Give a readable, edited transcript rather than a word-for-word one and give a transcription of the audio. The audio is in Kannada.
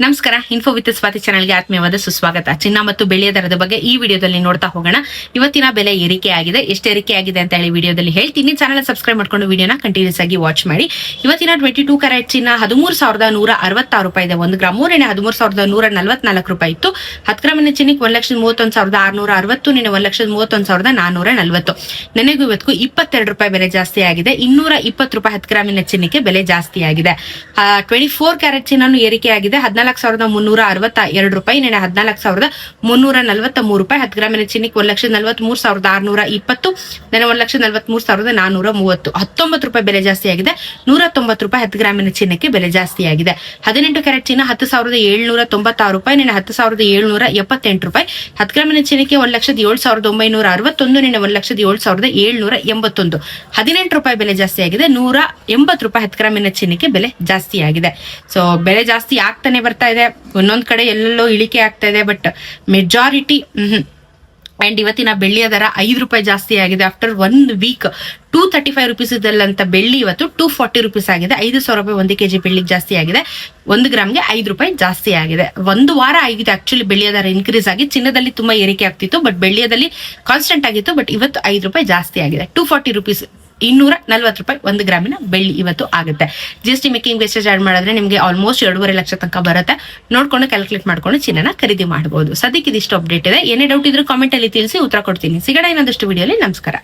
ನಮಸ್ಕಾರ. ಇನ್ಫೋ ವಿತ್ ಸ್ವಾತಿ ಚಾನೆಲ್ಗೆ ಆತ್ಮೀಯವಾದ ಸುಸ್ವಾಗತ. ಚಿನ್ನ ಮತ್ತು ಬೆಳ್ಳಿಯ ದರದ ಬಗ್ಗೆ ಈ ವಿಡಿಯೋದಲ್ಲಿ ನೋಡ್ತಾ ಹೋಗೋಣ. ಇವತ್ತಿನ ಬೆಲೆ ಏರಿಕೆ ಆಗಿದೆ. ಎಷ್ಟು ಏರಿಕೆ ಆಗಿದೆ ಅಂತ ಹೇಳಿ ವಿಡಿಯೋದಲ್ಲಿ ಹೇಳ್ತೀನಿ. ಚಾನೆಲ್ ಸಬ್ಸ್ಕ್ರೈಬ್ ಮಾಡ್ಕೊಂಡು ವಿಡಿಯೋನ ಕಂಟಿನ್ಯೂಸ್ ಆಗಿ ವಾಚ್ ಮಾಡಿ. ಇವತ್ತಿನ 22 ಕ್ಯಾರೆಟ್ ಚಿನ್ನ 13,166 ರೂಪಾಯಿ ಇದೆ. 1 ಗ್ರಾಮ್. ಮೂರನೇ 13,144 ರೂಪಾಯಿ ಇತ್ತು. 10 ಗ್ರಾಮಿನ ಚಿನ್ನಕ್ಕೆ 1,31,660. ನಿನ್ನೆ 1,31,440. ನನಗೂ ಇವತ್ತಿಗೂ 22 ರೂಪಾಯಿ ಬೆಲೆ ಜಾಸ್ತಿ ಆಗಿದೆ. 220 ರೂಪಾಯಿ 10 ಗ್ರಾಮಿನ ಚಿನ್ನಕ್ಕೆ ಬೆಲೆ ಜಾಸ್ತಿ ಆಗಿದೆ. 24 ಕ್ಯಾರೆಟ್ ಚಿನ್ನನು ಏರಿಕೆ ಆಗಿದೆ. 14,362 ರೂಪಾಯಿ. ನೆನೆ 14,343 ರೂಪಾಯಿ. 10 ಗ್ರಾಮಿನ ಚಿನ್ನಕ್ಕೆ 1,43,620. ನೆನೆ 1,43,430. 19 ರೂಪಾಯಿ ಬೆಲೆ ಜಾಸ್ತಿ ಆಗಿದೆ. 190 ರೂಪಾಯಿ 10 ಗ್ರಾಮಿನ ಚಿನ್ನಕ್ಕೆ ಬೆಲೆ ಜಾಸ್ತಿ ಆಗಿದೆ. 18 ಕ್ಯಾರೆಟ್ ಚಿನ್ನ 10,796 ರೂಪಾಯಿ. ನೆನೆ 10,778 ರೂಪಾಯಿ. 10 ಗ್ರಾಮಿನ ಚಿನ್ನಕ್ಕೆ 1,07,961. ನೆನೆ 1,07,781. 18 ರೂಪಾಯಿ ಬೆಲೆ ಜಾಸ್ತಿ ಆಗಿದೆ. 180 ರೂಪಾಯಿ 10 ಗ್ರಾಮಿನ ಚಿನ್ನಕ್ಕೆ ಬೆಲೆ ಜಾಸ್ತಿ ಆಗಿದೆ. ಸೊ ಬೆಲೆ ಜಾಸ್ತಿ ಆಗ್ತಾನೆ ಬರ್ತಾ ಇದೆ. ಒಂದೊಂದ್ ಕಡೆ ಎಲ್ಲೆಲ್ಲೋ ಇಳಿಕೆ ಆಗ್ತಾ ಇದೆ. ಬಟ್ ಮೆಜಾರಿಟಿ ಅಂಡ್ ಇವತ್ತಿನ ಬೆಳ್ಳಿಯ ದರ 5 ರೂಪಾಯಿ ಜಾಸ್ತಿ ಆಗಿದೆ. ಆಫ್ಟರ್ 1 ವೀಕ್ 235 ರುಪೀಸ್ ಇದ್ದಲ್ಲಂತ ಬೆಳ್ಳಿ ಇವತ್ತು 240 ರುಪೀಸ್ ಆಗಿದೆ. 5,000 ರೂಪಾಯಿ 1 kg ಬೆಳ್ಳಿಗೆ ಜಾಸ್ತಿ ಆಗಿದೆ. 1 ಗ್ರಾಮ್ಗೆ 5 ರೂಪಾಯಿ ಜಾಸ್ತಿ ಆಗಿದೆ. 1 ವಾರ ಆಗಿದೆ ಆಕ್ಚುಲಿ ಬೆಳ್ಳಿಯ ದರ ಇನ್ಕ್ರೀಸ್ ಆಗಿ. ಚಿನ್ನದಲ್ಲಿ ತುಂಬಾ ಏರಿಕೆ ಆಗ್ತಿತ್ತು, ಬಟ್ ಬೆಳ್ಳಿಯದಲ್ಲಿ ಕಾನ್ಸ್ಟೆಂಟ್ ಆಗಿತ್ತು. ಬಟ್ ಇವತ್ತು 5 ರೂಪಾಯಿ ಜಾಸ್ತಿ ಆಗಿದೆ. 240 ರುಪೀಸ್ 240 ರೂಪಾಯಿ 1 ಗ್ರಾಮಿನ ಬೆಳ್ಳಿ ಇವತ್ತು ಆಗುತ್ತೆ. GST ಮೇಕಿಂಗ್ ವೇಸ್ಟೇಜ್ ಆಡ್ ಮಾಡಿದ್ರೆ ನಿಮಗೆ ಆಲ್ಮೋಸ್ಟ್ 2.5 ಲಕ್ಷ ತನಕ ಬರುತ್ತೆ. ನೋಡ್ಕೊಂಡು ಕ್ಯಾಲ್ಕುಲೇಟ್ ಮಾಡ್ಕೊಂಡು ಚಿನ್ನನ ಖರೀದಿ ಮಾಡಬಹುದು. ಸದ್ಯಕ್ಕೆ ಇದಿಷ್ಟು ಅಪ್ಡೇಟ್ ಇದೆ. ಏನೇ ಡೌಟ್ ಇದ್ರೂ ಕಾಮೆಂಟ್ ಅಲ್ಲಿ ತಿಳಿಸಿ, ಉತ್ತರ ಕೊಡ್ತೀನಿ. ಸಿಗೋಣ ಇನ್ನೊಂದಷ್ಟು ವಿಡಿಯೋಲಿ. ನಮಸ್ಕಾರ.